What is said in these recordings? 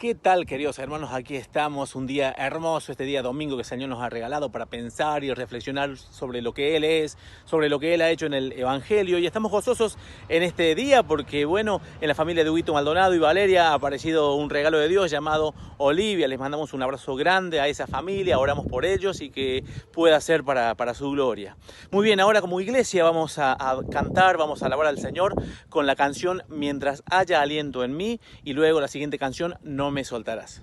¿Qué tal, queridos hermanos? Aquí estamos, un día hermoso, este día domingo que el Señor nos ha regalado para pensar y reflexionar sobre lo que Él es, sobre lo que Él ha hecho en el Evangelio. Y estamos gozosos en este día porque, bueno, en la familia de Huguito Maldonado y Valeria ha aparecido un regalo de Dios llamado Olivia. Les mandamos un abrazo grande a esa familia, oramos por ellos y que pueda ser para su gloria. Muy bien, ahora como iglesia vamos a cantar, vamos a alabar al Señor con la canción Mientras haya aliento en mí y luego la siguiente canción, No me soltarás.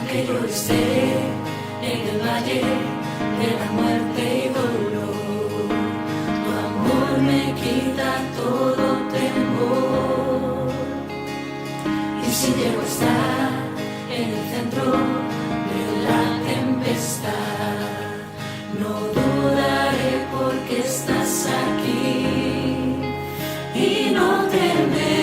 aunque yo esté en el valle de la muerte y dolor, tu amor me quita todo temor. Y si llego a estar en el centro de la tempestad, no dudaré porque estás aquí y no temeré.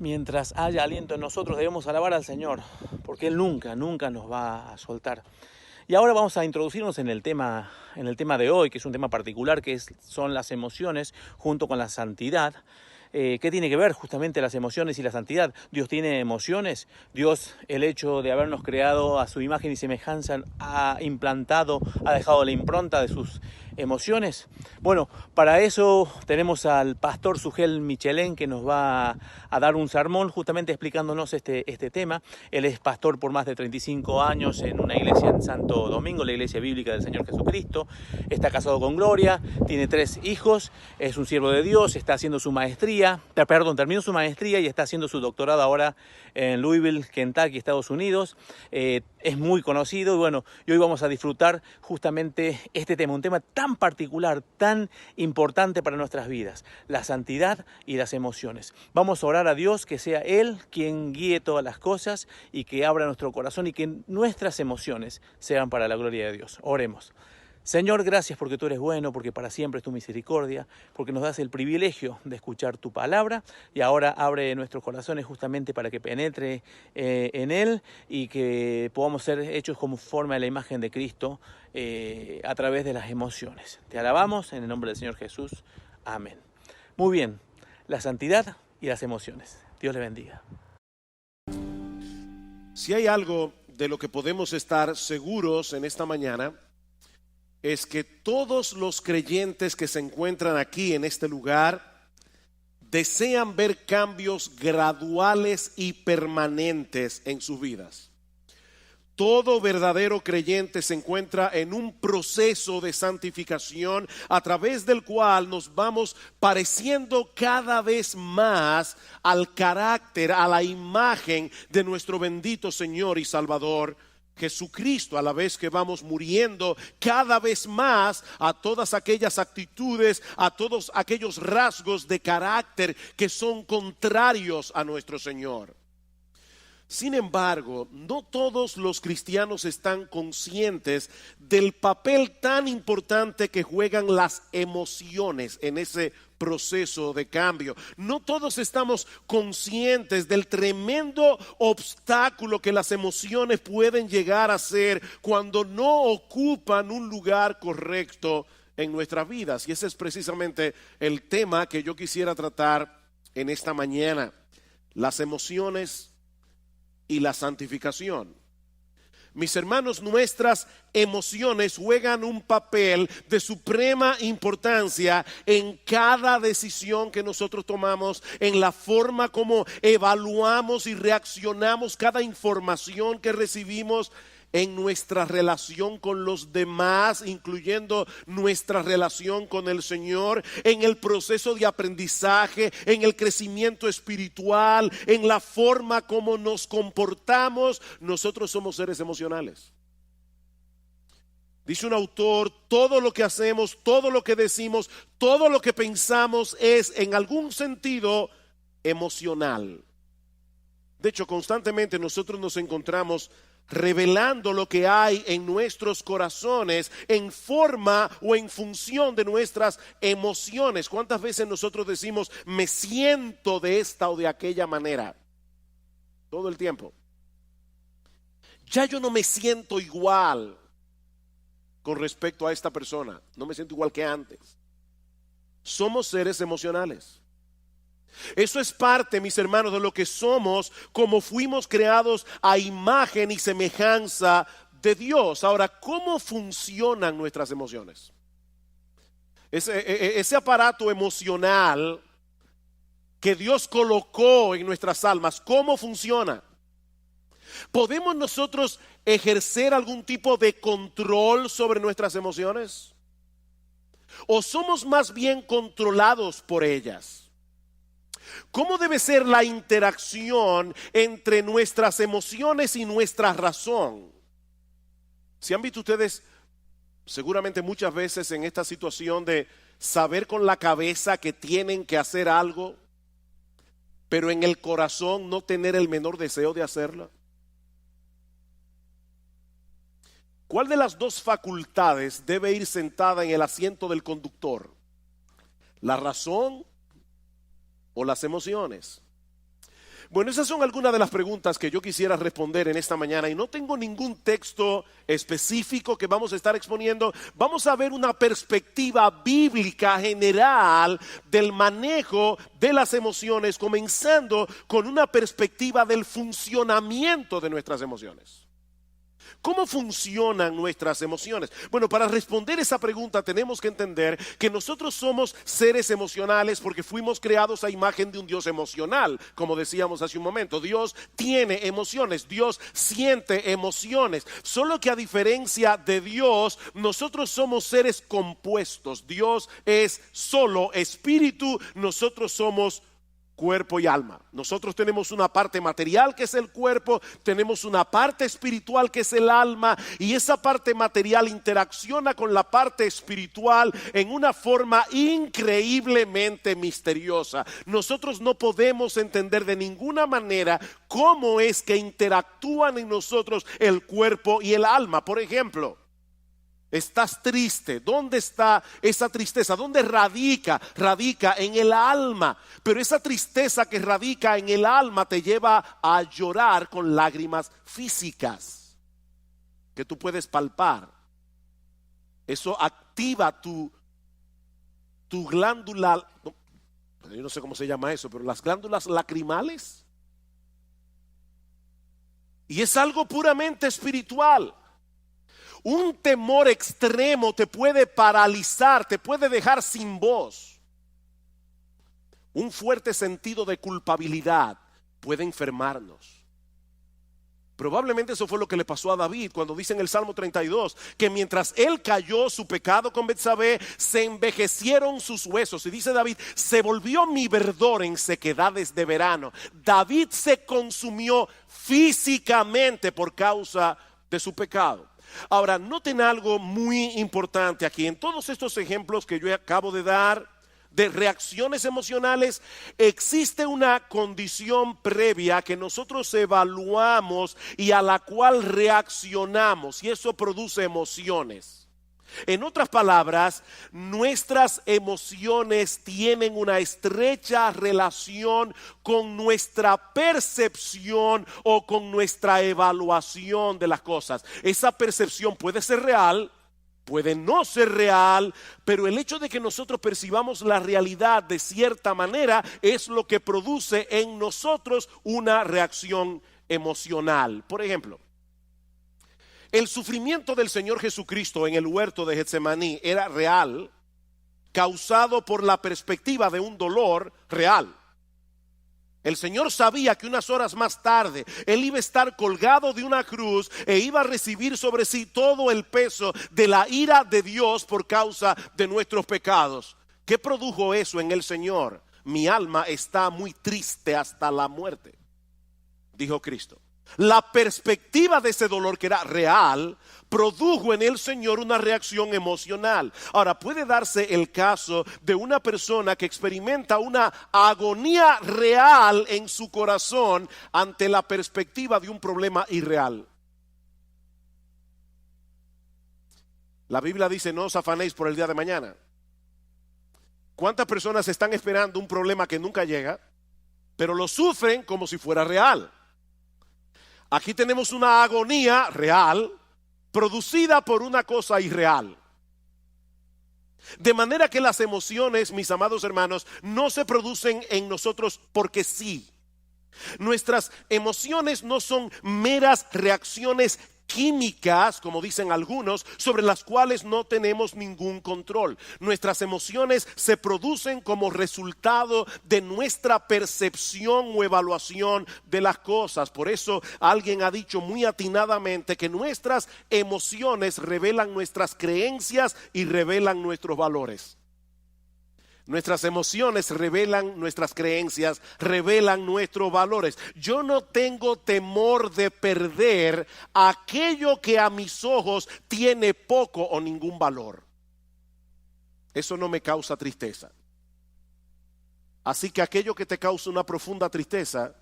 Mientras haya aliento en nosotros debemos alabar al Señor, porque Él nunca nos va a soltar. Y ahora vamos a introducirnos en el tema de hoy, que es un tema particular, son las emociones junto con la santidad. ¿Qué tiene que ver justamente las emociones y la santidad? Dios tiene emociones. Dios, el hecho de habernos creado a su imagen y semejanza, ha implantado, ha dejado la impronta de sus emociones? Bueno, para eso tenemos al pastor Sugel Michelén, que nos va a dar un sermón justamente explicándonos este tema. Él es pastor por más de 35 años en una iglesia en Santo Domingo, la iglesia bíblica del Señor Jesucristo. Está casado con Gloria, tiene 3 hijos, es un siervo de Dios, está haciendo su maestría, terminó su maestría y está haciendo su doctorado ahora en Louisville, Kentucky, Estados Unidos. Es muy conocido y bueno, y hoy vamos a disfrutar justamente este tema, un tema tan particular, tan importante para nuestras vidas, la santidad y las emociones. Vamos a orar a Dios que sea Él quien guíe todas las cosas y que abra nuestro corazón y que nuestras emociones sean para la gloria de Dios. Oremos. Señor, gracias porque tú eres bueno, porque para siempre es tu misericordia, porque nos das el privilegio de escuchar tu palabra y ahora abre nuestros corazones justamente para que penetre en él y que podamos ser hechos conforme a la imagen de Cristo a través de las emociones. Te alabamos en el nombre del Señor Jesús. Amén. Muy bien, la santidad y las emociones. Dios le bendiga. Si hay algo de lo que podemos estar seguros en esta mañana, es que todos los creyentes que se encuentran aquí en este lugar desean ver cambios graduales y permanentes en sus vidas. Todo verdadero creyente se encuentra en un proceso de santificación a través del cual nos vamos pareciendo cada vez más al carácter, a la imagen de nuestro bendito Señor y Salvador Jesucristo, a la vez que vamos muriendo cada vez más a todas aquellas actitudes, a todos aquellos rasgos de carácter que son contrarios a nuestro Señor. Sin embargo, no todos los cristianos están conscientes del papel tan importante que juegan las emociones en ese proceso de cambio. No todos estamos conscientes del tremendo obstáculo que las emociones pueden llegar a ser cuando no ocupan un lugar correcto en nuestras vidas. Y ese es precisamente el tema que yo quisiera tratar en esta mañana: las emociones y la santificación. Mis hermanos, nuestras emociones juegan un papel de suprema importancia en cada decisión que nosotros tomamos, en la forma como evaluamos y reaccionamos cada información que recibimos, en nuestra relación con los demás, incluyendo nuestra relación con el Señor, en el proceso de aprendizaje, en el crecimiento espiritual, en la forma como nos comportamos. Nosotros somos seres emocionales. Dice un autor: todo lo que hacemos, todo lo que decimos, todo lo que pensamos es en algún sentido emocional. De hecho, constantemente nosotros nos encontramos revelando lo que hay en nuestros corazones en forma o en función de nuestras emociones. ¿Cuántas veces nosotros decimos me siento de esta o de aquella manera? Todo el tiempo. Ya yo no me siento igual con respecto a esta persona. No me siento igual que antes. Somos seres emocionales. Eso es parte, mis hermanos, de lo que somos, como fuimos creados a imagen y semejanza de Dios. Ahora, ¿cómo funcionan nuestras emociones? Ese aparato emocional que Dios colocó en nuestras almas, ¿cómo funciona? ¿Podemos nosotros ejercer algún tipo de control sobre nuestras emociones? ¿O somos más bien controlados por ellas? ¿Cómo debe ser la interacción entre nuestras emociones y nuestra razón? ¿Se han visto ustedes seguramente muchas veces en esta situación de saber con la cabeza que tienen que hacer algo, pero en el corazón no tener el menor deseo de hacerlo? ¿Cuál de las dos facultades debe ir sentada en el asiento del conductor? ¿La razón o las emociones? Bueno, esas son algunas de las preguntas que yo quisiera responder en esta mañana, y no tengo ningún texto específico que vamos a estar exponiendo. Vamos a ver una perspectiva bíblica general del manejo de las emociones, comenzando con una perspectiva del funcionamiento de nuestras emociones. ¿Cómo funcionan nuestras emociones? Bueno, para responder esa pregunta tenemos que entender que nosotros somos seres emocionales porque fuimos creados a imagen de un Dios emocional. Como decíamos hace un momento, Dios tiene emociones, Dios siente emociones. Solo que a diferencia de Dios, nosotros somos seres compuestos. Dios es solo espíritu, nosotros somos cuerpo y alma. Nosotros tenemos una parte material que es el cuerpo, tenemos una parte espiritual que es el alma, y esa parte material interacciona con la parte espiritual en una forma increíblemente misteriosa. Nosotros no podemos entender de ninguna manera cómo es que interactúan en nosotros el cuerpo y el alma. Por ejemplo, estás triste. ¿Dónde está esa tristeza? ¿Dónde radica? Radica en el alma. Pero esa tristeza que radica en el alma te lleva a llorar con lágrimas físicas que tú puedes palpar. Eso activa tu glándula, yo no sé cómo se llama eso, pero las glándulas lacrimales. Y es algo puramente espiritual. Un temor extremo te puede paralizar, te puede dejar sin voz. Un fuerte sentido de culpabilidad puede enfermarnos. Probablemente eso fue lo que le pasó a David cuando dice en el Salmo 32 que mientras él cayó su pecado con Betsabé, se envejecieron sus huesos. Y dice David, se volvió mi verdor en sequedades de verano. David se consumió físicamente por causa de su pecado. Ahora, noten algo muy importante aquí. En todos estos ejemplos que yo acabo de dar de reacciones emocionales, existe una condición previa que nosotros evaluamos y a la cual reaccionamos, y eso produce emociones. En otras palabras, nuestras emociones tienen una estrecha relación con nuestra percepción o con nuestra evaluación de las cosas. Esa percepción puede ser real, puede no ser real, pero el hecho de que nosotros percibamos la realidad de cierta manera es lo que produce en nosotros una reacción emocional. Por ejemplo, el sufrimiento del Señor Jesucristo en el huerto de Getsemaní era real, causado por la perspectiva de un dolor real. El Señor sabía que unas horas más tarde Él iba a estar colgado de una cruz e iba a recibir sobre sí todo el peso de la ira de Dios por causa de nuestros pecados. ¿Qué produjo eso en el Señor? Mi alma está muy triste hasta la muerte, dijo Cristo. La perspectiva de ese dolor, que era real, produjo en el Señor una reacción emocional. Ahora, puede darse el caso de una persona que experimenta una agonía real en su corazón ante la perspectiva de un problema irreal. La Biblia dice: no os afanéis por el día de mañana. ¿Cuántas personas están esperando un problema que nunca llega, pero lo sufren como si fuera real? Aquí tenemos una agonía real producida por una cosa irreal. De manera que las emociones, mis amados hermanos, no se producen en nosotros porque sí. Nuestras emociones no son meras reacciones químicas, como dicen algunos, sobre las cuales no tenemos ningún control. Nuestras emociones se producen como resultado de nuestra percepción o evaluación de las cosas. Por eso alguien ha dicho muy atinadamente que nuestras emociones revelan nuestras creencias y revelan nuestros valores. Nuestras emociones revelan nuestras creencias, revelan nuestros valores. Yo no tengo temor de perder aquello que a mis ojos tiene poco o ningún valor. Eso no me causa tristeza. Así que aquello que te causa una profunda tristeza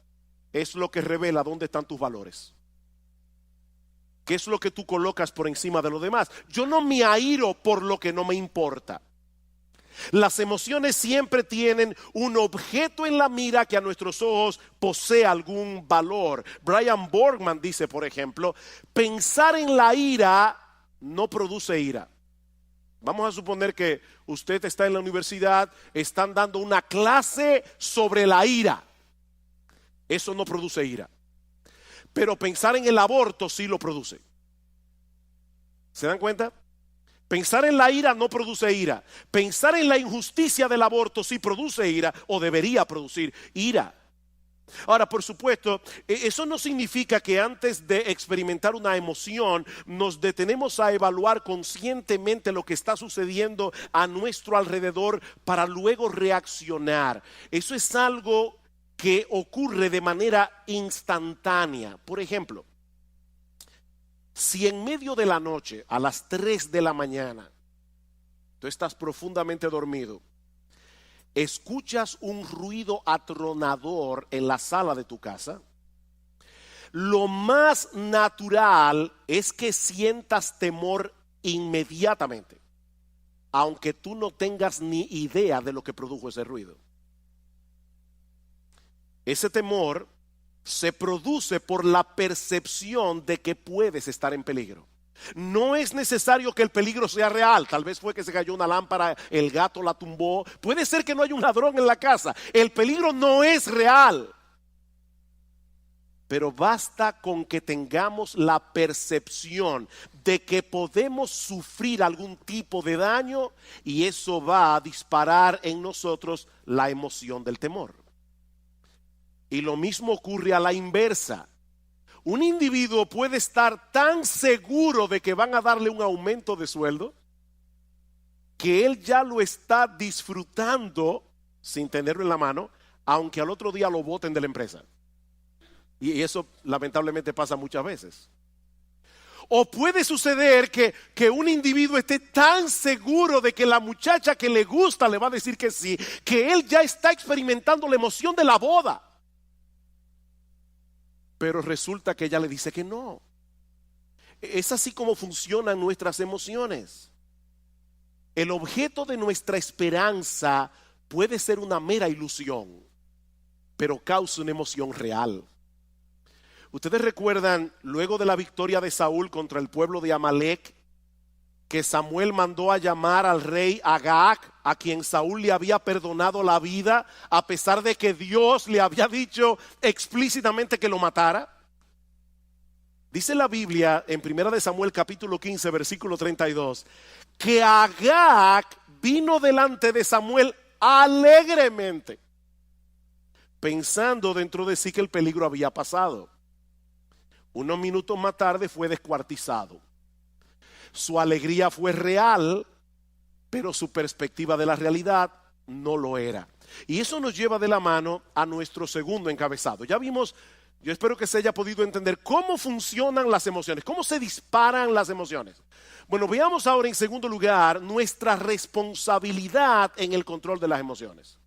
es lo que revela dónde están tus valores. ¿Qué es lo que tú colocas por encima de lo demás? Yo no me airo por lo que no me importa. Las emociones siempre tienen un objeto en la mira que a nuestros ojos posee algún valor. Brian Borgman dice, por ejemplo, pensar en la ira no produce ira. Vamos a suponer que usted está en la universidad, están dando una clase sobre la ira. Eso no produce ira. Pero pensar en el aborto sí lo produce. ¿Se dan cuenta? Pensar en la ira no produce ira. Pensar en la injusticia del aborto sí produce ira o debería producir ira. Ahora, por supuesto, eso no significa que antes de experimentar una emoción nos detenemos a evaluar conscientemente lo que está sucediendo a nuestro alrededor para luego reaccionar. Eso es algo que ocurre de manera instantánea. Por ejemplo, si en medio de la noche, a las 3 de la mañana, tú estás profundamente dormido, escuchas un ruido atronador en la sala de tu casa, lo más natural es que sientas temor inmediatamente, aunque tú no tengas ni idea de lo que produjo ese ruido. Ese temor se produce por la percepción de que puedes estar en peligro. No es necesario que el peligro sea real. Tal vez fue que se cayó una lámpara, el gato la tumbó. Puede ser que no haya un ladrón en la casa. El peligro no es real. Pero basta con que tengamos la percepción de que podemos sufrir algún tipo de daño y eso va a disparar en nosotros la emoción del temor. Y lo mismo ocurre a la inversa. Un individuo puede estar tan seguro de que van a darle un aumento de sueldo que él ya lo está disfrutando sin tenerlo en la mano, aunque al otro día lo boten de la empresa. Y eso lamentablemente pasa muchas veces. O puede suceder que un individuo esté tan seguro de que la muchacha que le gusta le va a decir que sí, que él ya está experimentando la emoción de la boda. Pero resulta que ella le dice que no. Es así como funcionan nuestras emociones. El objeto de nuestra esperanza puede ser una mera ilusión, pero causa una emoción real. Ustedes recuerdan, luego de la victoria de Saúl contra el pueblo de Amalek, que Samuel mandó a llamar al rey Agag, a quien Saúl le había perdonado la vida, a pesar de que Dios le había dicho explícitamente que lo matara. Dice la Biblia en 1 Samuel capítulo 15 versículo 32, que Agag vino delante de Samuel alegremente, pensando dentro de sí que el peligro había pasado. Unos minutos más tarde fue descuartizado. Su alegría fue real, pero su perspectiva de la realidad no lo era. Y eso nos lleva de la mano a nuestro segundo encabezado. Ya vimos, yo espero que se haya podido entender cómo funcionan las emociones, cómo se disparan las emociones. Bueno, veamos ahora en segundo lugar nuestra responsabilidad en el control de las emociones.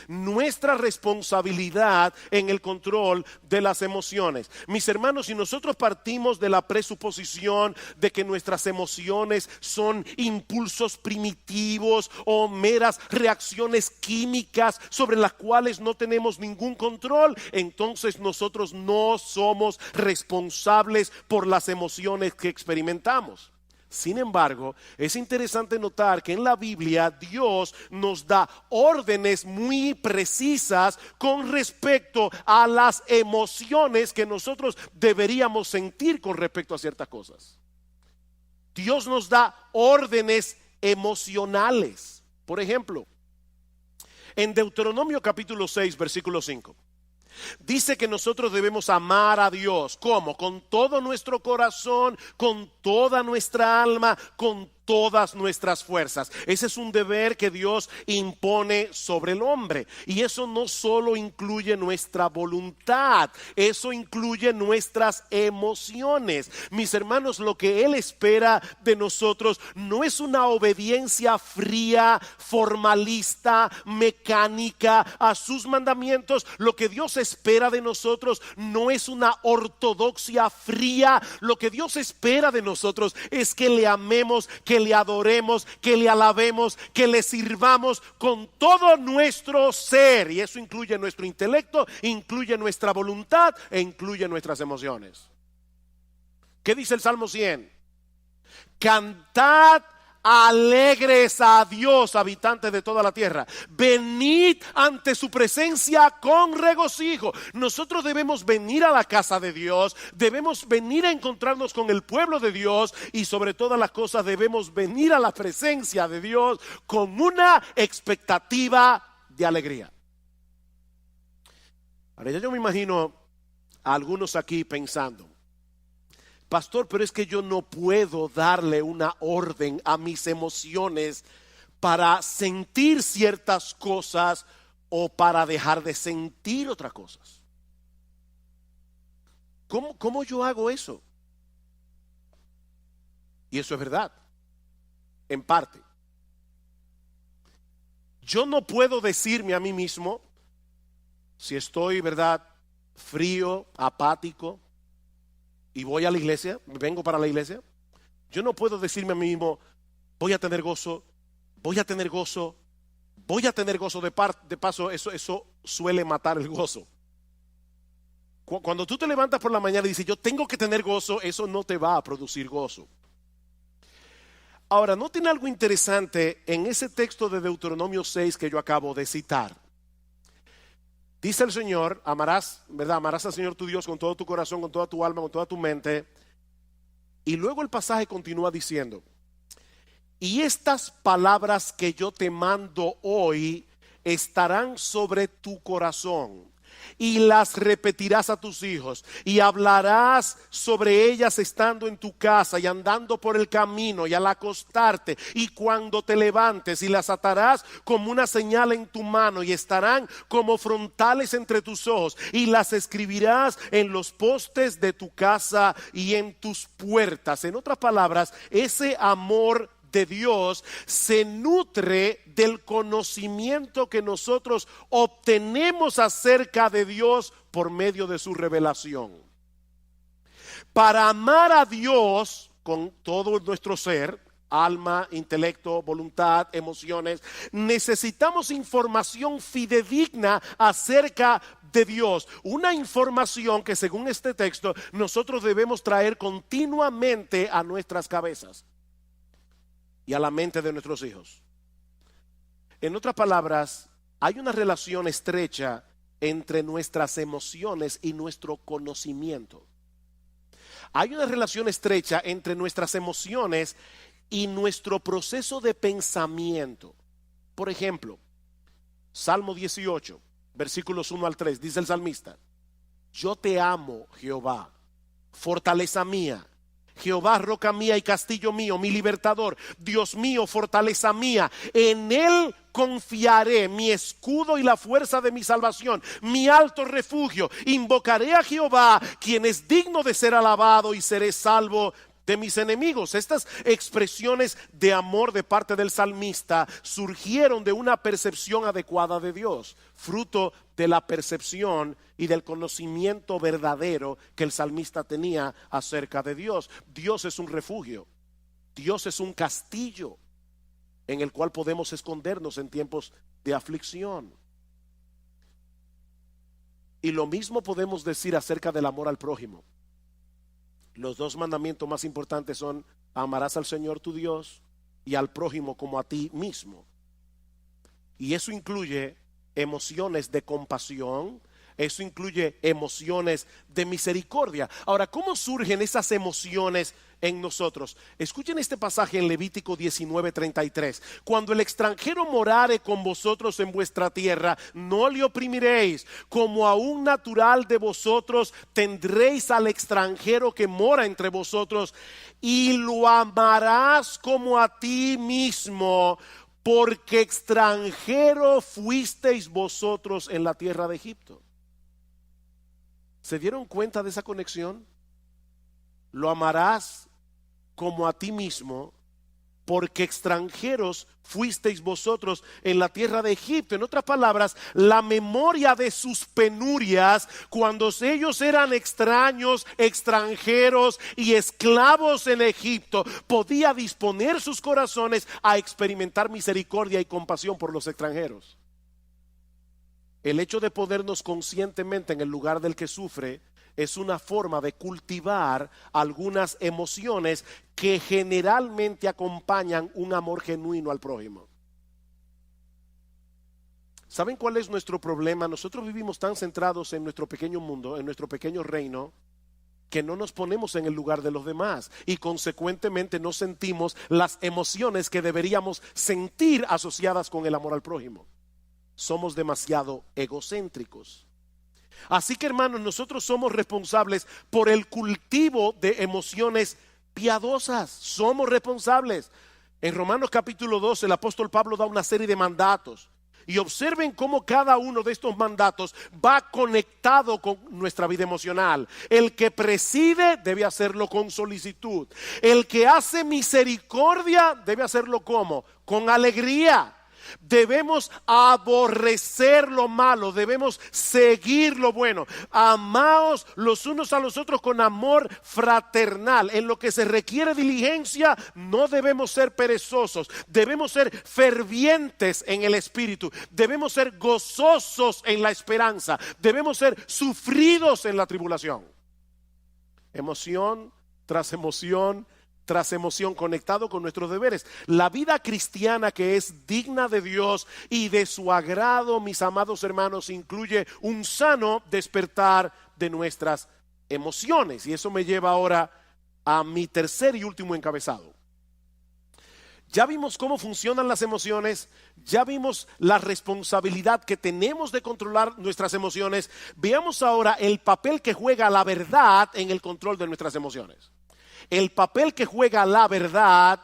Nuestra responsabilidad en el control de las emociones. Mis hermanos, si nosotros partimos de la presuposición de que nuestras emociones son impulsos primitivos o meras reacciones químicas sobre las cuales no tenemos ningún control, entonces nosotros no somos responsables por las emociones que experimentamos. Sin embargo, es interesante notar que en la Biblia Dios nos da órdenes muy precisas con respecto a las emociones que nosotros deberíamos sentir con respecto a ciertas cosas. Dios nos da órdenes emocionales. Por ejemplo, en Deuteronomio capítulo 6, versículo 5. Dice que nosotros debemos amar a Dios. ¿Cómo? Con todo nuestro corazón, con toda nuestra alma, con todas nuestras fuerzas. Ese es un deber que Dios impone sobre el hombre. Y eso no solo incluye nuestra voluntad, eso incluye nuestras emociones. Mis hermanos, lo que Él espera de nosotros no es una obediencia fría, formalista, mecánica a sus mandamientos. Lo que Dios espera de nosotros no es una ortodoxia fría. Lo que Dios espera de nosotros es que le amemos, que le adoremos, que le alabemos, que le sirvamos con todo nuestro ser. Y eso incluye nuestro intelecto, incluye nuestra voluntad e incluye nuestras emociones. ¿Qué dice el Salmo 100? Cantad alegres a Dios, habitantes de toda la tierra. Venid ante su presencia con regocijo. Nosotros debemos venir a la casa de Dios, debemos venir a encontrarnos con el pueblo de Dios y sobre todas las cosas debemos venir a la presencia de Dios con una expectativa de alegría. Ahora ya yo me imagino a algunos aquí pensando: pastor, pero es que yo no puedo darle una orden a mis emociones para sentir ciertas cosas o para dejar de sentir otras cosas. ¿Cómo yo hago eso? Y eso es verdad, en parte. Yo no puedo decirme a mí mismo, si estoy, ¿verdad?, frío, apático, y voy a la iglesia, vengo para la iglesia, yo no puedo decirme a mí mismo: voy a tener gozo, voy a tener gozo, voy a tener gozo. De paso, eso suele matar el gozo. Cuando tú te levantas por la mañana y dices: yo tengo que tener gozo, eso no te va a producir gozo. Ahora, ¿no tiene algo interesante en ese texto de Deuteronomio 6 que yo acabo de citar? Dice el Señor: amarás, ¿verdad? Amarás al Señor tu Dios con todo tu corazón, con toda tu alma, con toda tu mente. Y luego el pasaje continúa diciendo: y estas palabras que yo te mando hoy estarán sobre tu corazón, y las repetirás a tus hijos, y hablarás sobre ellas estando en tu casa y andando por el camino y al acostarte y cuando te levantes, y las atarás como una señal en tu mano y estarán como frontales entre tus ojos, y las escribirás en los postes de tu casa y en tus puertas. En otras palabras, ese amor de Dios se nutre del conocimiento que nosotros obtenemos acerca de Dios por medio de su revelación. Para amar a Dios con todo nuestro ser, alma, intelecto, voluntad, emociones, necesitamos información fidedigna acerca de Dios. Una información que, según este texto, nosotros debemos traer continuamente a nuestras cabezas y a la mente de nuestros hijos. En otras palabras, hay una relación estrecha entre nuestras emociones y nuestro conocimiento. Hay una relación estrecha entre nuestras emociones y nuestro proceso de pensamiento. Por ejemplo, Salmo 18, versículos 1 al 3, dice el salmista: yo te amo, Jehová, fortaleza mía. Jehová, roca mía y castillo mío, mi libertador, Dios mío, fortaleza mía, en él confiaré, mi escudo y la fuerza de mi salvación, mi alto refugio. Invocaré a Jehová, quien es digno de ser alabado, y seré salvo de mis enemigos. Estas expresiones de amor de parte del salmista surgieron de una percepción adecuada de Dios, fruto de la percepción y del conocimiento verdadero que el salmista tenía acerca de Dios. Dios es un refugio, Dios es un castillo en el cual podemos escondernos en tiempos de aflicción. Y lo mismo podemos decir acerca del amor al prójimo. Los dos mandamientos más importantes son: amarás al Señor tu Dios y al prójimo como a ti mismo. Y eso incluye emociones de compasión, eso incluye emociones de misericordia. Ahora, ¿cómo surgen esas emociones en nosotros? Escuchen este pasaje en Levítico 19:33. Cuando el extranjero morare con vosotros en vuestra tierra, no le oprimiréis. Como a un natural de vosotros tendréis al extranjero que mora entre vosotros, y lo amarás como a ti mismo, porque extranjero fuisteis vosotros en la tierra de Egipto. ¿Se dieron cuenta de esa conexión? Lo amarás como a ti mismo, porque extranjeros fuisteis vosotros en la tierra de Egipto. En otras palabras, la memoria de sus penurias, cuando ellos eran extraños, extranjeros y esclavos en Egipto, podía disponer sus corazones a experimentar misericordia y compasión por los extranjeros. El hecho de ponernos conscientemente en el lugar del que sufre es una forma de cultivar algunas emociones que generalmente acompañan un amor genuino al prójimo. ¿Saben cuál es nuestro problema? Nosotros vivimos tan centrados en nuestro pequeño mundo, en nuestro pequeño reino, que no nos ponemos en el lugar de los demás y consecuentemente no sentimos las emociones que deberíamos sentir asociadas con el amor al prójimo. Somos demasiado egocéntricos. Así que, hermanos, nosotros somos responsables por el cultivo de emociones piadosas. Somos responsables. En Romanos capítulo 12 el apóstol Pablo da una serie de mandatos. Y observen cómo cada uno de estos mandatos va conectado con nuestra vida emocional. El que preside debe hacerlo con solicitud. El que hace misericordia debe hacerlo ¿cómo? Con alegría. Debemos aborrecer lo malo, debemos seguir lo bueno. Amaos los unos a los otros con amor fraternal. En lo que se requiere diligencia, no debemos ser perezosos. Debemos ser fervientes en el espíritu. Debemos ser gozosos en la esperanza. Debemos ser sufridos en la tribulación. Emoción tras emoción tras emoción, conectado con nuestros deberes. La vida cristiana que es digna de Dios y de su agrado, mis amados hermanos, incluye un sano despertar de nuestras emociones. Y eso me lleva ahora a mi tercer y último encabezado. Ya vimos cómo funcionan las emociones, ya vimos la responsabilidad que tenemos de controlar nuestras emociones. Veamos ahora el papel que juega la verdad en el control de nuestras emociones. El papel que juega la verdad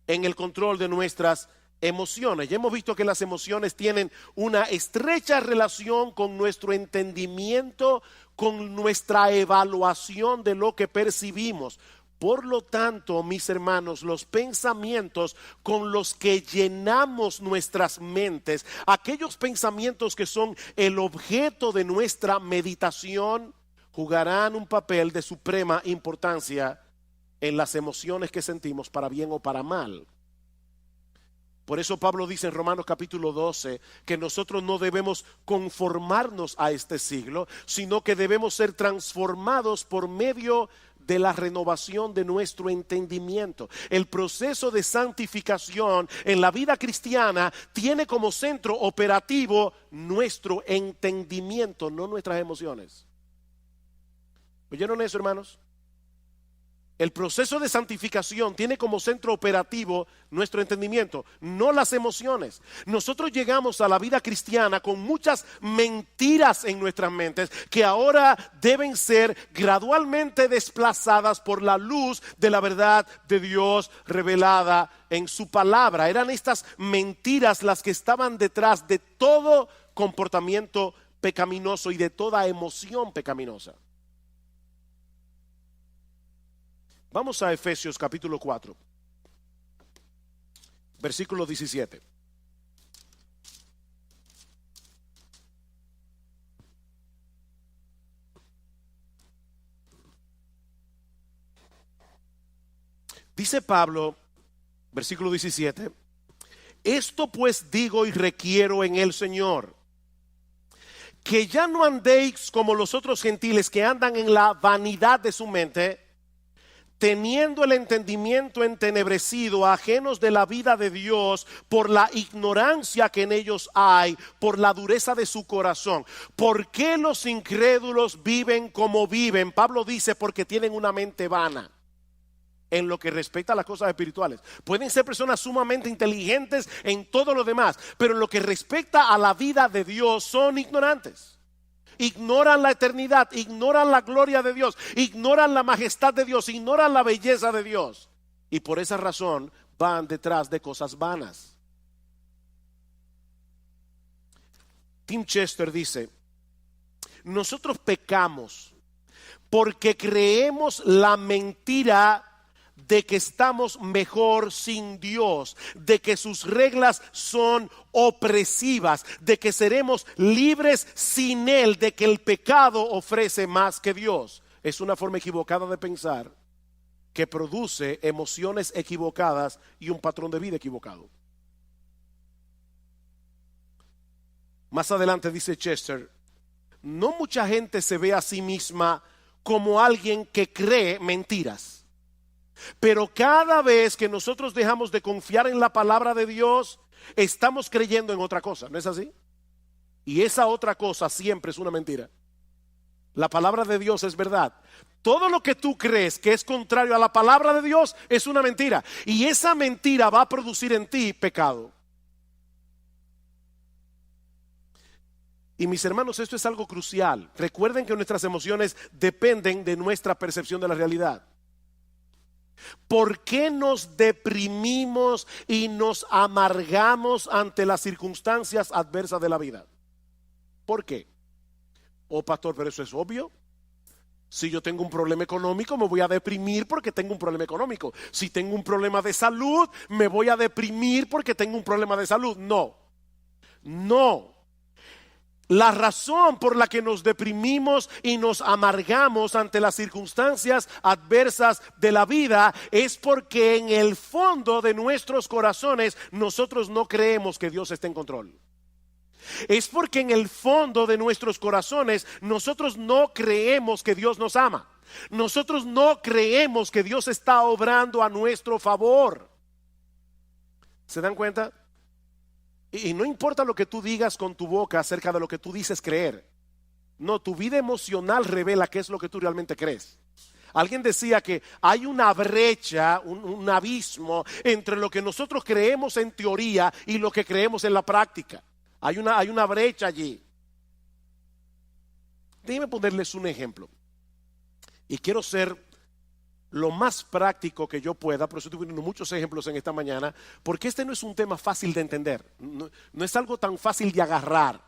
en el control de nuestras emociones. Ya hemos visto que las emociones tienen una estrecha relación con nuestro entendimiento, con nuestra evaluación de lo que percibimos. Por lo tanto, mis hermanos, los pensamientos con los que llenamos nuestras mentes, aquellos pensamientos que son el objeto de nuestra meditación, jugarán un papel de suprema importancia en las emociones que sentimos, para bien o para mal. Por eso Pablo dice en Romanos capítulo 12 que nosotros no debemos conformarnos a este siglo, sino que debemos ser transformados por medio de la renovación de nuestro entendimiento. El proceso de santificación en la vida cristiana tiene como centro operativo nuestro entendimiento, no nuestras emociones. ¿Oyeron eso, hermanos? El proceso de santificación tiene como centro operativo nuestro entendimiento, no las emociones. Nosotros llegamos a la vida cristiana con muchas mentiras en nuestras mentes que ahora deben ser gradualmente desplazadas por la luz de la verdad de Dios revelada en su palabra. Eran estas mentiras las que estaban detrás de todo comportamiento pecaminoso y de toda emoción pecaminosa. Vamos a Efesios capítulo 4, versículo 17. Dice Pablo, versículo 17, esto pues digo y requiero en el Señor, que ya no andéis como los otros gentiles que andan en la vanidad de su mente, teniendo el entendimiento entenebrecido, ajenos de la vida de Dios por la ignorancia que en ellos hay, por la dureza de su corazón. ¿Por qué los incrédulos viven como viven? Pablo dice, porque tienen una mente vana en lo que respecta a las cosas espirituales. Pueden ser personas sumamente inteligentes en todo lo demás, pero en lo que respecta a la vida de Dios son ignorantes. Ignoran la eternidad, ignoran la gloria de Dios, ignoran la majestad de Dios, ignoran la belleza de Dios. Y por esa razón van detrás de cosas vanas. Tim Chester dice, nosotros pecamos porque creemos la mentira de que estamos mejor sin Dios, de que sus reglas son opresivas, de que seremos libres sin Él, de que el pecado ofrece más que Dios. Es una forma equivocada de pensar que produce emociones equivocadas y un patrón de vida equivocado. Más adelante dice Chester, no mucha gente se ve a sí misma como alguien que cree mentiras. Pero cada vez que nosotros dejamos de confiar en la palabra de Dios, estamos creyendo en otra cosa, ¿no es así? Y esa otra cosa siempre es una mentira. La palabra de Dios es verdad. Todo lo que tú crees que es contrario a la palabra de Dios es una mentira. Y esa mentira va a producir en ti pecado. Y mis hermanos, esto es algo crucial. Recuerden que nuestras emociones dependen de nuestra percepción de la realidad. ¿Por qué nos deprimimos y nos amargamos ante las circunstancias adversas de la vida? ¿Por qué? Oh, pastor, pero eso es obvio. Si yo tengo un problema económico, me voy a deprimir porque tengo un problema económico. Si tengo un problema de salud, me voy a deprimir porque tengo un problema de salud. No, no. La razón por la que nos deprimimos y nos amargamos ante las circunstancias adversas de la vida es porque en el fondo de nuestros corazones nosotros no creemos que Dios esté en control. Es porque en el fondo de nuestros corazones nosotros no creemos que Dios nos ama. Nosotros no creemos que Dios está obrando a nuestro favor. ¿Se dan cuenta? Y no importa lo que tú digas con tu boca acerca de lo que tú dices creer. No, tu vida emocional revela qué es lo que tú realmente crees. Alguien decía que hay una brecha, un abismo entre lo que nosotros creemos en teoría y lo que creemos en la práctica. Hay una brecha allí. Déjenme ponerles un ejemplo. Y quiero ser lo más práctico que yo pueda, por eso estoy poniendo muchos ejemplos en esta mañana, porque este no es un tema fácil de entender, no es algo tan fácil de agarrar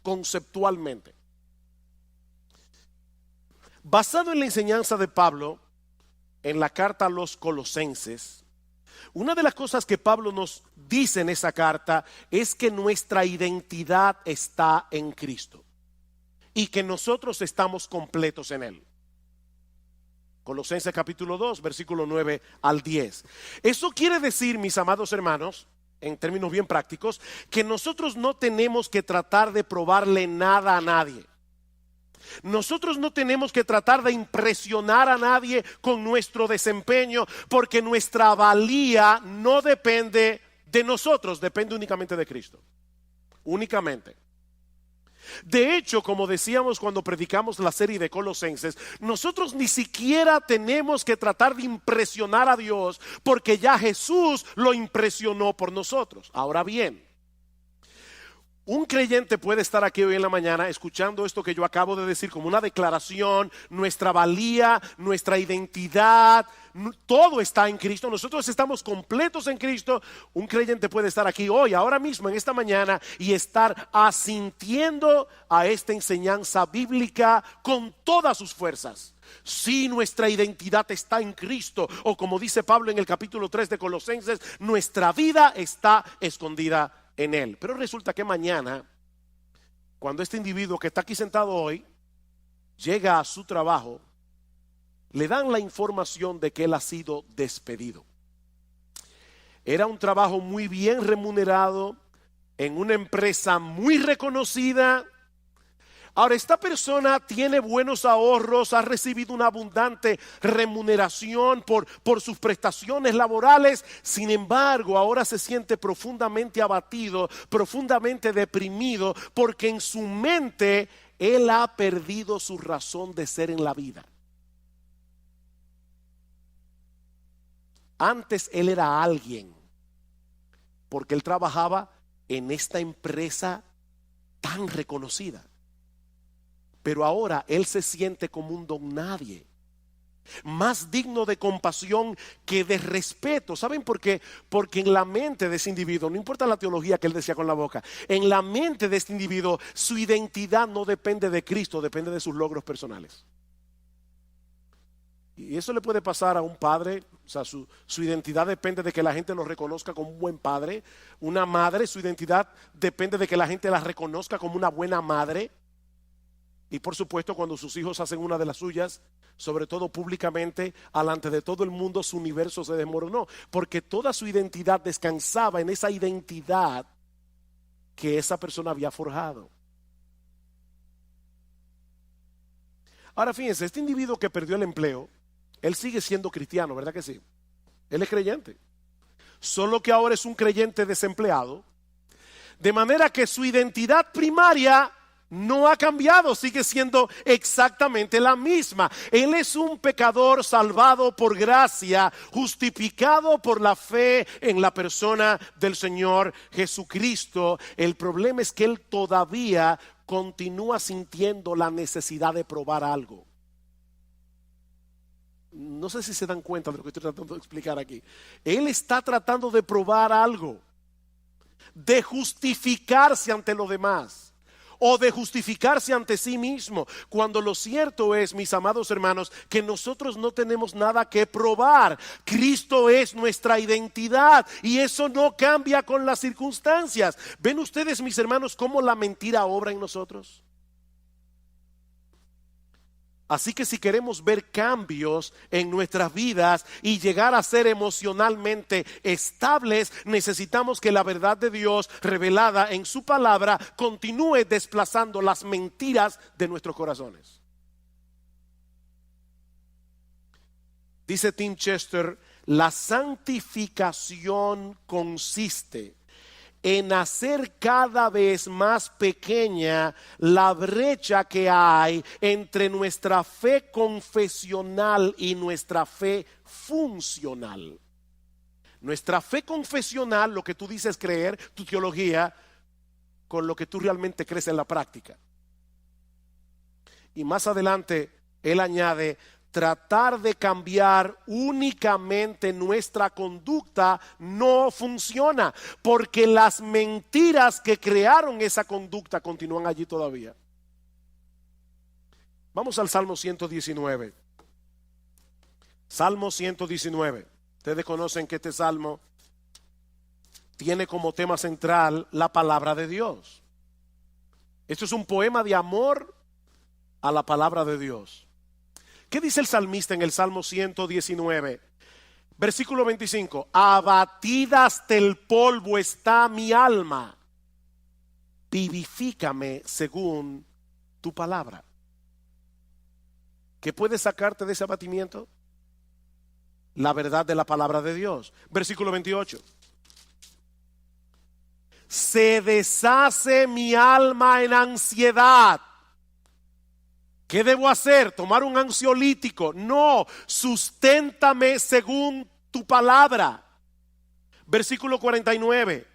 conceptualmente. Basado en la enseñanza de Pablo en la carta a los Colosenses, una de las cosas que Pablo nos dice en esa carta es que nuestra identidad está en Cristo y que nosotros estamos completos en Él. Colosenses capítulo 2, versículo 9 al 10. Eso quiere decir, mis amados hermanos, en términos bien prácticos, que nosotros no tenemos que tratar de probarle nada a nadie. Nosotros no tenemos que tratar de impresionar a nadie con nuestro desempeño, porque nuestra valía no depende de nosotros, depende únicamente de Cristo. Únicamente. De hecho, como decíamos cuando predicamos la serie de Colosenses, nosotros ni siquiera tenemos que tratar de impresionar a Dios, porque ya Jesús lo impresionó por nosotros. Ahora bien, un creyente puede estar aquí hoy en la mañana escuchando esto que yo acabo de decir como una declaración. Nuestra valía, nuestra identidad, todo está en Cristo. Nosotros estamos completos en Cristo. Un creyente puede estar aquí hoy, ahora mismo, en esta mañana, y estar asintiendo a esta enseñanza bíblica con todas sus fuerzas. Si nuestra identidad está en Cristo, o como dice Pablo en el capítulo 3 de Colosenses, nuestra vida está escondida en Él. Pero resulta que mañana, cuando este individuo que está aquí sentado hoy llega a su trabajo, le dan la información de que él ha sido despedido. Era un trabajo muy bien remunerado en una empresa muy reconocida. Ahora, esta persona tiene buenos ahorros, ha recibido una abundante remuneración por sus prestaciones laborales. Sin embargo, ahora se siente profundamente abatido, profundamente deprimido, porque en su mente él ha perdido su razón de ser en la vida. Antes él era alguien, porque él trabajaba en esta empresa tan reconocida. Pero ahora él se siente como un don nadie, más digno de compasión que de respeto. ¿Saben por qué? Porque en la mente de ese individuo, no importa la teología que él decía con la boca, en la mente de este individuo su identidad no depende de Cristo, depende de sus logros personales. Y eso le puede pasar a un padre. O sea, su identidad depende de que la gente lo reconozca como un buen padre. Una madre, su identidad depende de que la gente la reconozca como una buena madre. Y por supuesto, cuando sus hijos hacen una de las suyas, sobre todo públicamente, alante de todo el mundo, su universo se desmoronó, porque toda su identidad descansaba en esa identidad que esa persona había forjado. Ahora fíjense, este individuo que perdió el empleo, él sigue siendo cristiano, ¿verdad que sí? Él es creyente. Solo que ahora es un creyente desempleado. De manera que su identidad primaria no ha cambiado, sigue siendo exactamente la misma. Él es un pecador salvado por gracia, justificado por la fe en la persona del Señor Jesucristo. El problema es que él todavía continúa sintiendo la necesidad de probar algo. No sé si se dan cuenta de lo que estoy tratando de explicar aquí. Él está tratando de probar algo, de justificarse ante los demás o de justificarse ante sí mismo, cuando lo cierto es, mis amados hermanos, que nosotros no tenemos nada que probar. Cristo es nuestra identidad y eso no cambia con las circunstancias. ¿Ven ustedes, mis hermanos, cómo la mentira obra en nosotros? Así que si queremos ver cambios en nuestras vidas y llegar a ser emocionalmente estables, necesitamos que la verdad de Dios revelada en su palabra continúe desplazando las mentiras de nuestros corazones. Dice Tim Chester, la santificación consiste en hacer cada vez más pequeña la brecha que hay entre nuestra fe confesional y nuestra fe funcional. Nuestra fe confesional, lo que tú dices creer, tu teología, con lo que tú realmente crees en la práctica. Y más adelante él añade, tratar de cambiar únicamente nuestra conducta no funciona, porque las mentiras que crearon esa conducta continúan allí todavía. Vamos al Salmo 119. Salmo 119. Ustedes conocen que este salmo tiene como tema central la palabra de Dios. Esto es un poema de amor a la palabra de Dios. ¿Qué dice el salmista en el Salmo 119? Versículo 25. Abatida hasta el polvo está mi alma. Vivifícame según tu palabra. ¿Qué puede sacarte de ese abatimiento? La verdad de la palabra de Dios. Versículo 28. Se deshace mi alma en ansiedad. ¿Qué debo hacer? ¿Tomar un ansiolítico? No, susténtame según tu palabra. Versículo 49.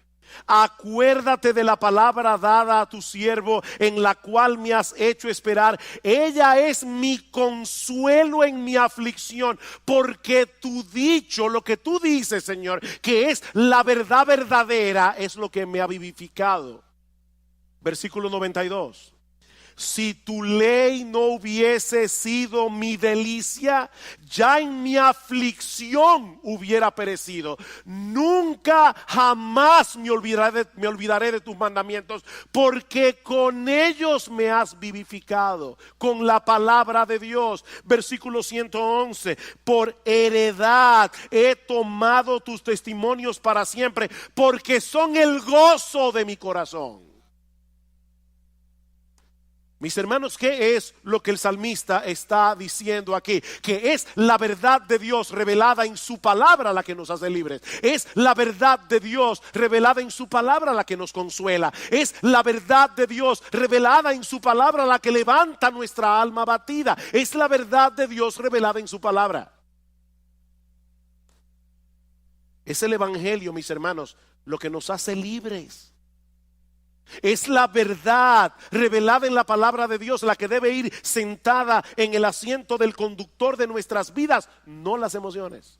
Acuérdate de la palabra dada a tu siervo, en la cual me has hecho esperar. Ella es mi consuelo en mi aflicción, porque tu dicho, lo que tú dices, Señor, que es la verdad verdadera, es lo que me ha vivificado. Versículo 92. Si tu ley no hubiese sido mi delicia, ya en mi aflicción hubiera perecido. Nunca jamás me olvidaré de tus mandamientos, porque con ellos me has vivificado, con la palabra de Dios. Versículo 111. Por heredad he tomado tus testimonios para siempre, porque son el gozo de mi corazón. Mis hermanos, ¿qué es lo que el salmista está diciendo aquí? Que es la verdad de Dios revelada en su palabra la que nos hace libres. Es la verdad de Dios revelada en su palabra la que nos consuela. Es la verdad de Dios revelada en su palabra la que levanta nuestra alma abatida. Es la verdad de Dios revelada en su palabra. Es el evangelio, mis hermanos, lo que nos hace libres. Es la verdad revelada en la palabra de Dios la que debe ir sentada en el asiento del conductor de nuestras vidas, no las emociones.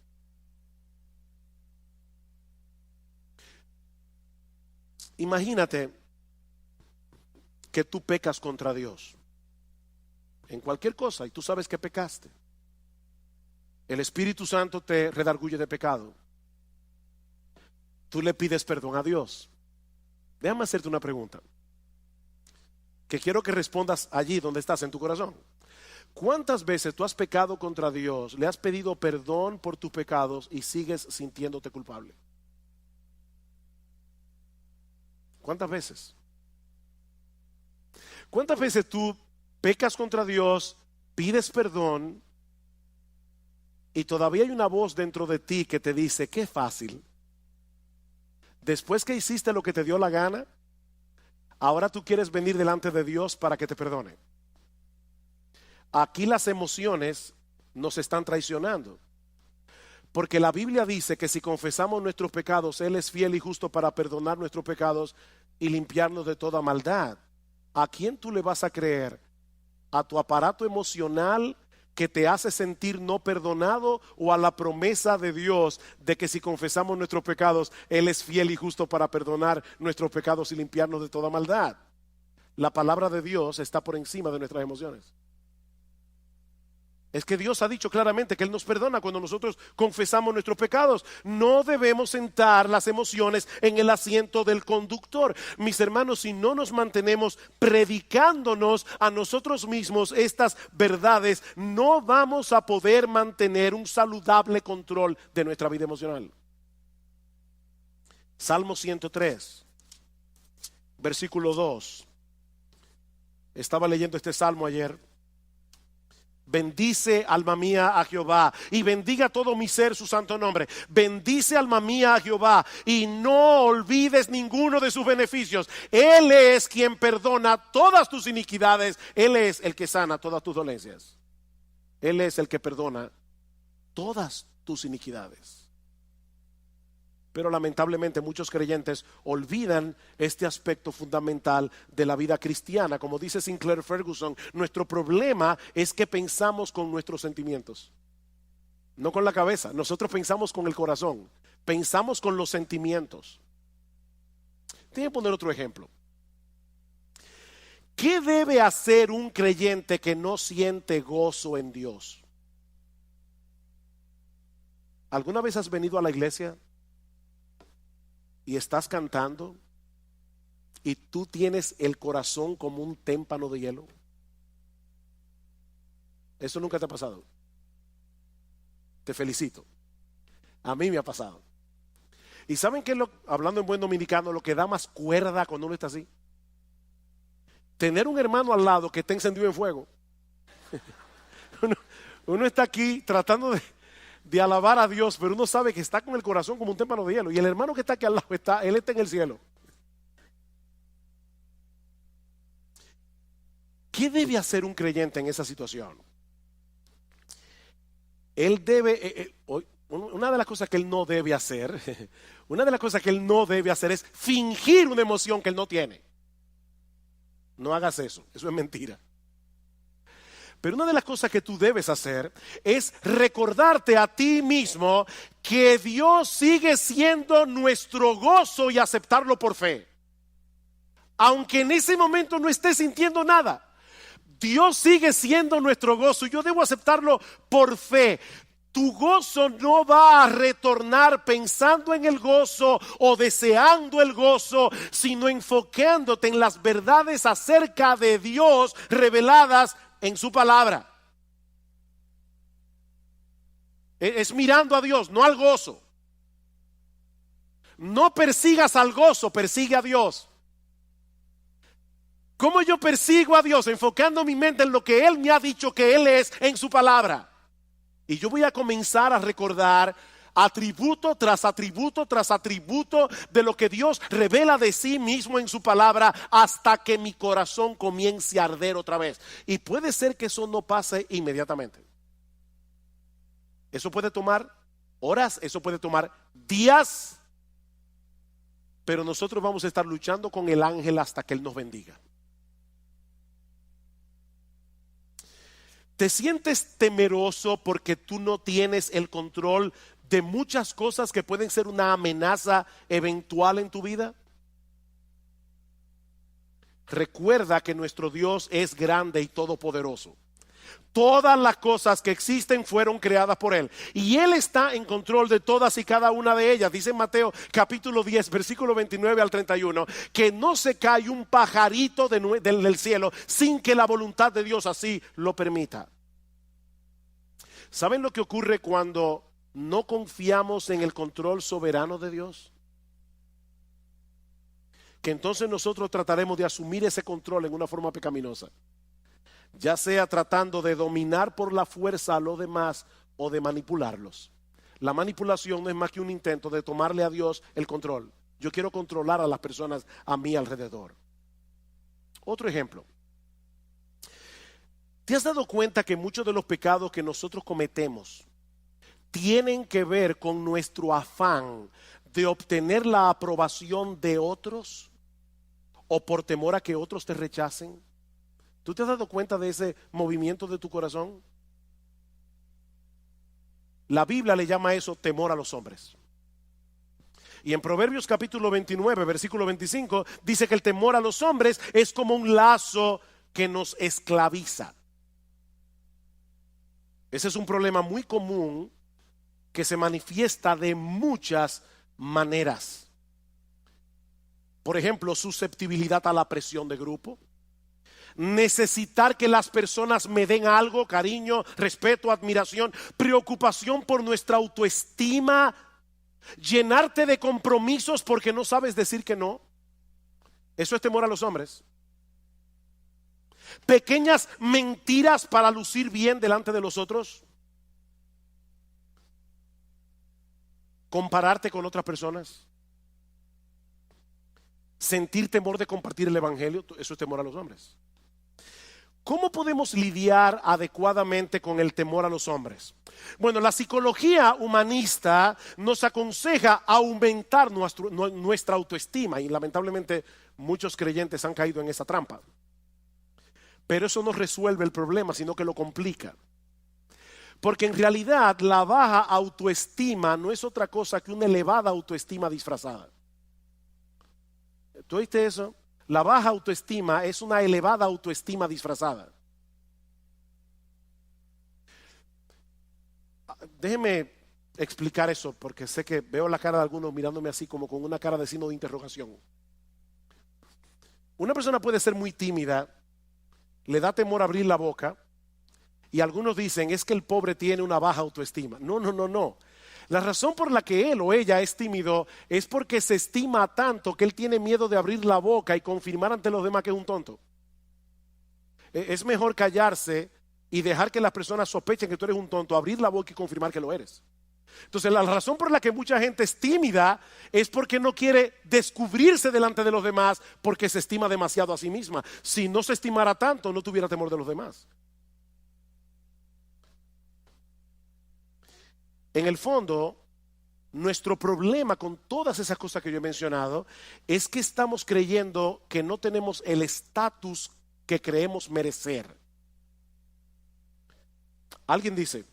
Imagínate que tú pecas contra Dios en cualquier cosa y tú sabes que pecaste. El Espíritu Santo te redarguye de pecado. Tú le pides perdón a Dios. Déjame hacerte una pregunta que quiero que respondas allí donde estás en tu corazón. ¿Cuántas veces tú has pecado contra Dios, le has pedido perdón por tus pecados y sigues sintiéndote culpable? ¿Cuántas veces? ¿Cuántas veces tú pecas contra Dios, pides perdón y todavía hay una voz dentro de ti que te dice, qué fácil. Después que hiciste lo que te dio la gana, ahora tú quieres venir delante de Dios para que te perdone. Aquí las emociones nos están traicionando. Porque la Biblia dice que si confesamos nuestros pecados, Él es fiel y justo para perdonar nuestros pecados y limpiarnos de toda maldad. ¿A quién tú le vas a creer? ¿A tu aparato emocional que te hace sentir no perdonado o a la promesa de Dios de que si confesamos nuestros pecados, Él es fiel y justo para perdonar nuestros pecados y limpiarnos de toda maldad? La palabra de Dios está por encima de nuestras emociones. Es que Dios ha dicho claramente que Él nos perdona cuando nosotros confesamos nuestros pecados. No debemos sentar las emociones en el asiento del conductor. Mis hermanos, si no nos mantenemos predicándonos a nosotros mismos estas verdades, no vamos a poder mantener un saludable control de nuestra vida emocional. Salmo 103, versículo 2. Estaba leyendo este salmo ayer. Bendice alma mía a Jehová y bendiga todo mi ser su santo nombre. Bendice alma mía a Jehová y no olvides ninguno de sus beneficios. Él es quien perdona todas tus iniquidades. Él es el que sana todas tus dolencias. Él es el que perdona todas tus iniquidades. Pero lamentablemente muchos creyentes olvidan este aspecto fundamental de la vida cristiana. Como dice Sinclair Ferguson, nuestro problema es que pensamos con nuestros sentimientos, no con la cabeza. Nosotros pensamos con el corazón, pensamos con los sentimientos. Tengo que poner otro ejemplo. ¿Qué debe hacer un creyente que no siente gozo en Dios? ¿Alguna vez has venido a la iglesia y estás cantando y tú tienes el corazón como un témpano de hielo? Eso nunca te ha pasado. Te felicito. A mí me ha pasado. ¿Y saben qué es hablando en buen dominicano, lo que da más cuerda cuando uno está así? Tener un hermano al lado que está encendido en fuego. Uno está aquí tratando de alabar a Dios, pero uno sabe que está con el corazón como un témpano de hielo. Y el hermano que está aquí al lado, él está en el cielo. ¿Qué debe hacer un creyente en esa situación? Él debe, una de las cosas que él no debe hacer, es fingir una emoción que él no tiene. No hagas eso es mentira. Pero una de las cosas que tú debes hacer es recordarte a ti mismo que Dios sigue siendo nuestro gozo y aceptarlo por fe. Aunque en ese momento no estés sintiendo nada, Dios sigue siendo nuestro gozo y yo debo aceptarlo por fe. Tu gozo no va a retornar pensando en el gozo o deseando el gozo, sino enfocándote en las verdades acerca de Dios reveladas en su palabra. Es mirando a Dios, no al gozo. No persigas al gozo, persigue a Dios. ¿Cómo yo persigo a Dios? Enfocando mi mente en lo que Él me ha dicho que Él es en su palabra. Y yo voy a comenzar a recordar atributo tras atributo tras atributo de lo que Dios revela de sí mismo en su palabra hasta que mi corazón comience a arder otra vez. Y puede ser que eso no pase inmediatamente. Eso puede tomar horas, eso puede tomar días, pero nosotros vamos a estar luchando con el ángel hasta que Él nos bendiga. ¿Te sientes temeroso porque tú no tienes el control de muchas cosas que pueden ser una amenaza eventual en tu vida? Recuerda que nuestro Dios es grande y todopoderoso. Todas las cosas que existen fueron creadas por Él y Él está en control de todas y cada una de ellas. Dice en Mateo capítulo 10 versículo 29 al 31 que no se cae un pajarito del cielo sin que la voluntad de Dios así lo permita. ¿Saben lo que ocurre cuando no confiamos en el control soberano de Dios? Que entonces nosotros trataremos de asumir ese control en una forma pecaminosa. ya sea tratando de dominar por la fuerza a los demás o de manipularlos. La manipulación no es más que un intento de tomarle a Dios el control. Yo quiero controlar a las personas a mi alrededor. Otro ejemplo. ¿Te has dado cuenta que muchos de los pecados que nosotros cometemos tienen que ver con nuestro afán de obtener la aprobación de otros o por temor a que otros te rechacen? ¿Tú te has dado cuenta de ese movimiento de tu corazón? La Biblia le llama a eso temor a los hombres. Y en Proverbios capítulo 29, versículo 25, dice que el temor a los hombres es como un lazo que nos esclaviza. Ese es un problema muy común que se manifiesta de muchas maneras. Por ejemplo, susceptibilidad a la presión de grupo. Necesitar que las personas me den algo, cariño, respeto, admiración, preocupación por nuestra autoestima, llenarte de compromisos porque no sabes decir que no. Eso es temor a los hombres. Pequeñas mentiras para lucir bien delante de los otros. Compararte con otras personas. Sentir temor de compartir el evangelio. Eso es temor a los hombres. ¿Cómo podemos lidiar adecuadamente con el temor a los hombres? Bueno, la psicología humanista nos aconseja aumentar nuestra autoestima y lamentablemente muchos creyentes han caído en esa trampa. Pero eso no resuelve el problema, sino que lo complica. Porque en realidad la baja autoestima no es otra cosa que una elevada autoestima disfrazada. ¿Tú oíste eso? La baja autoestima es una elevada autoestima disfrazada. Déjeme explicar eso porque sé que veo la cara de algunos mirándome así como con una cara de signo de interrogación. Una persona puede ser muy tímida, le da temor abrir la boca y algunos dicen es que el pobre tiene una baja autoestima. No. La razón por la que él o ella es tímido es porque se estima tanto que él tiene miedo de abrir la boca y confirmar ante los demás que es un tonto. Es mejor callarse y dejar que las personas sospechen que tú eres un tonto, abrir la boca y confirmar que lo eres. Entonces la razón por la que mucha gente es tímida es porque no quiere descubrirse delante de los demás porque se estima demasiado a sí misma. Si no se estimara tanto, no tuviera temor de los demás. En el fondo, nuestro problema con todas esas cosas que yo he mencionado es que estamos creyendo que no tenemos el estatus que creemos merecer. Alguien dice,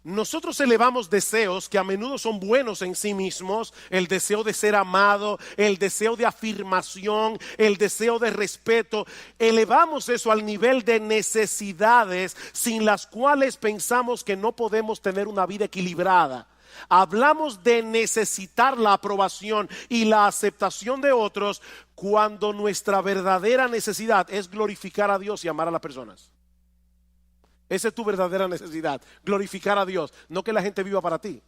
nosotros elevamos deseos que a menudo son buenos en sí mismos, el deseo de ser amado, el deseo de afirmación, el deseo de respeto. Elevamos eso al nivel de necesidades sin las cuales pensamos que no podemos tener una vida equilibrada. Hablamos de necesitar la aprobación y la aceptación de otros cuando nuestra verdadera necesidad es glorificar a Dios y amar a las personas. Esa es tu verdadera necesidad, glorificar a Dios, no que la gente viva para ti.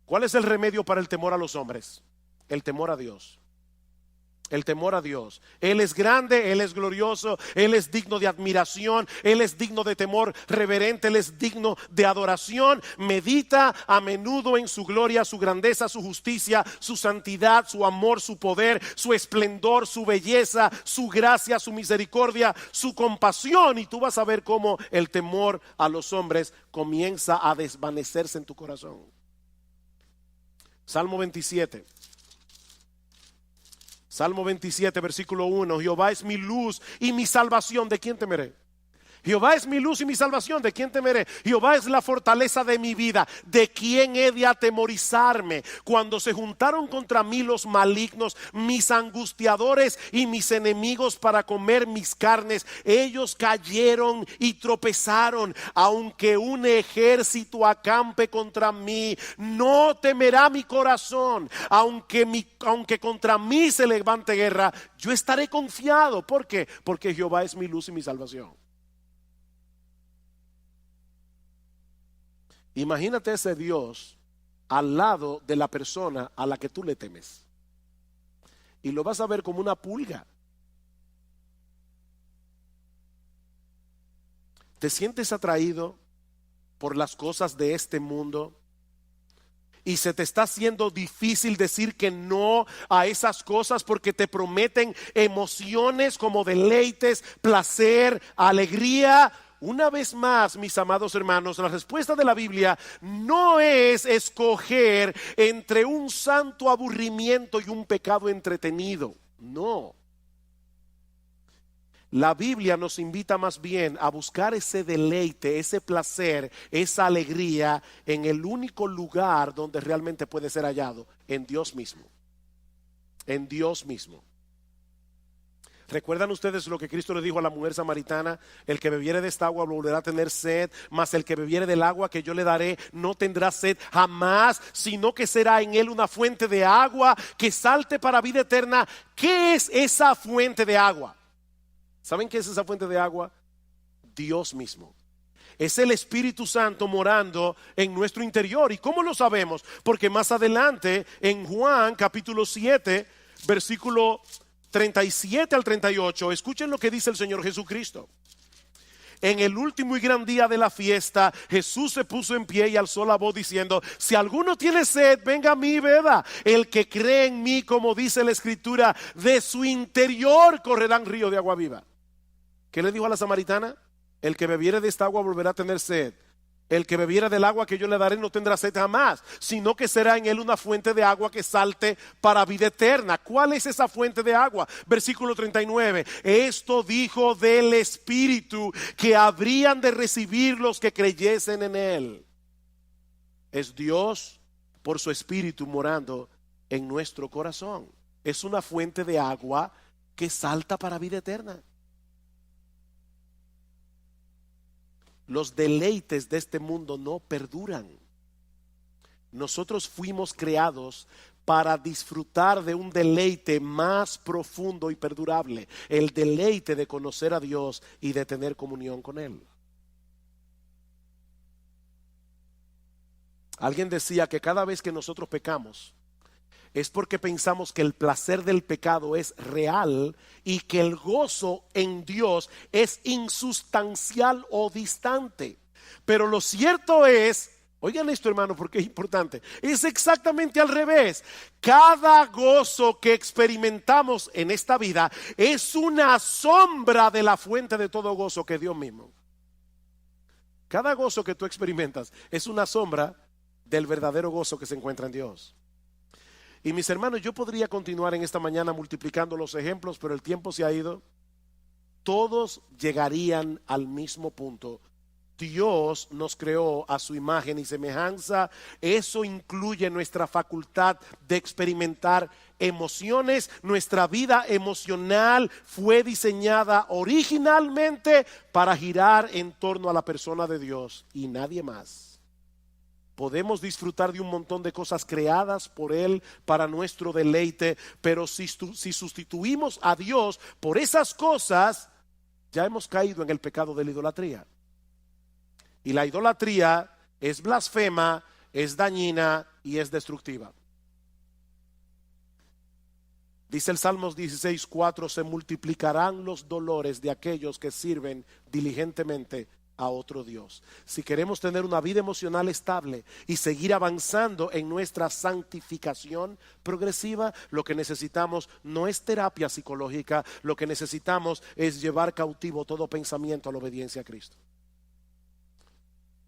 ¿Cuál es el remedio para el temor a los hombres? El temor a Dios. El temor a Dios. Él es grande, Él es glorioso, Él es digno de admiración, Él es digno de temor reverente, Él es digno de adoración. Medita a menudo en su gloria, su grandeza, su justicia, su santidad, su amor, su poder, su esplendor, su belleza, su gracia, su misericordia, su compasión. Y tú vas a ver cómo el temor a los hombres comienza a desvanecerse en tu corazón. Salmo 27. Salmo 27, versículo 1. Jehová es mi luz y mi salvación. ¿De quién temeré? Jehová es mi luz y mi salvación. ¿De quién temeré? Jehová es la fortaleza de mi vida. ¿De quién he de atemorizarme? Cuando se juntaron contra mí los malignos, mis angustiadores y mis enemigos para comer mis carnes, ellos cayeron y tropezaron. Aunque un ejército acampe contra mí, no temerá mi corazón. Aunque contra mí se levante guerra, yo estaré confiado. ¿Por qué? Porque Jehová es mi luz y mi salvación. Imagínate ese Dios al lado de la persona a la que tú le temes. Y lo vas a ver como una pulga. ¿Te sientes atraído por las cosas de este mundo? Y se te está haciendo difícil decir que no a esas cosas porque te prometen emociones como deleites, placer, alegría. Una vez más, mis amados hermanos, la respuesta de la Biblia no es escoger entre un santo aburrimiento y un pecado entretenido. No. La Biblia nos invita más bien a buscar ese deleite, ese placer, esa alegría en el único lugar donde realmente puede ser hallado, en Dios mismo. En Dios mismo. ¿Recuerdan ustedes lo que Cristo le dijo a la mujer samaritana? El que bebiere de esta agua volverá a tener sed, mas el que bebiere del agua que yo le daré no tendrá sed jamás, sino que será en él una fuente de agua que salte para vida eterna. ¿Qué es esa fuente de agua? ¿Saben qué es esa fuente de agua? Dios mismo. Es el Espíritu Santo morando en nuestro interior. ¿Y cómo lo sabemos? Porque más adelante en Juan capítulo 7, versículo 37 al 38, escuchen lo que dice el Señor Jesucristo. En el último y gran día de la fiesta, Jesús se puso en pie y alzó la voz diciendo: si alguno tiene sed, venga a mí y beba. El que cree en mí, como dice la Escritura, de su interior correrán ríos de agua viva. ¿Qué le dijo a la samaritana? El que bebiere de esta agua volverá a tener sed. El que bebiera del agua que yo le daré no tendrá sed jamás, sino que será en él una fuente de agua que salte para vida eterna. ¿Cuál es esa fuente de agua? Versículo 39. Esto dijo del Espíritu que habrían de recibir los que creyesen en él. Es Dios por su Espíritu morando en nuestro corazón. Es una fuente de agua que salta para vida eterna. Los deleites de este mundo no perduran. Nosotros fuimos creados para disfrutar de un deleite más profundo y perdurable, el deleite de conocer a Dios y de tener comunión con Él. Alguien decía que cada vez que nosotros pecamos es porque pensamos que el placer del pecado es real y que el gozo en Dios es insustancial o distante. Pero lo cierto es, oigan esto, hermano, porque es importante, es exactamente al revés. Cada gozo que experimentamos en esta vida es una sombra de la fuente de todo gozo, que es Dios mismo. Cada gozo que tú experimentas es una sombra del verdadero gozo que se encuentra en Dios. Y mis hermanos, yo podría continuar en esta mañana multiplicando los ejemplos, pero el tiempo se ha ido. Todos llegarían al mismo punto. Dios nos creó a su imagen y semejanza. Eso incluye nuestra facultad de experimentar emociones. Nuestra vida emocional fue diseñada originalmente para girar en torno a la persona de Dios y nadie más. Podemos disfrutar de un montón de cosas creadas por Él para nuestro deleite, pero si sustituimos a Dios por esas cosas, ya hemos caído en el pecado de la idolatría. Y la idolatría es blasfema, es dañina y es destructiva. Dice el Salmos 16:4: se multiplicarán los dolores de aquellos que sirven diligentemente a otro Dios. Si queremos tener una vida emocional estable y seguir avanzando en nuestra santificación progresiva, lo que necesitamos no es terapia psicológica, lo que necesitamos es llevar cautivo todo pensamiento a la obediencia a Cristo.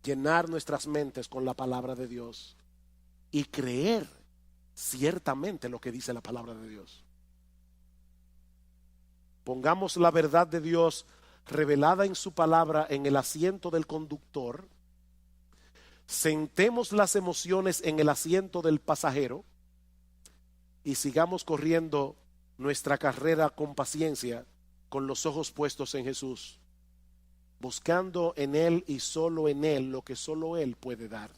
Llenar nuestras mentes con la palabra de Dios y creer ciertamente lo que dice la palabra de Dios. Pongamos la verdad de Dios revelada en su palabra en el asiento del conductor. Sentemos las emociones en el asiento del pasajero y sigamos corriendo nuestra carrera con paciencia, con los ojos puestos en Jesús, buscando en Él y solo en Él lo que solo Él puede dar.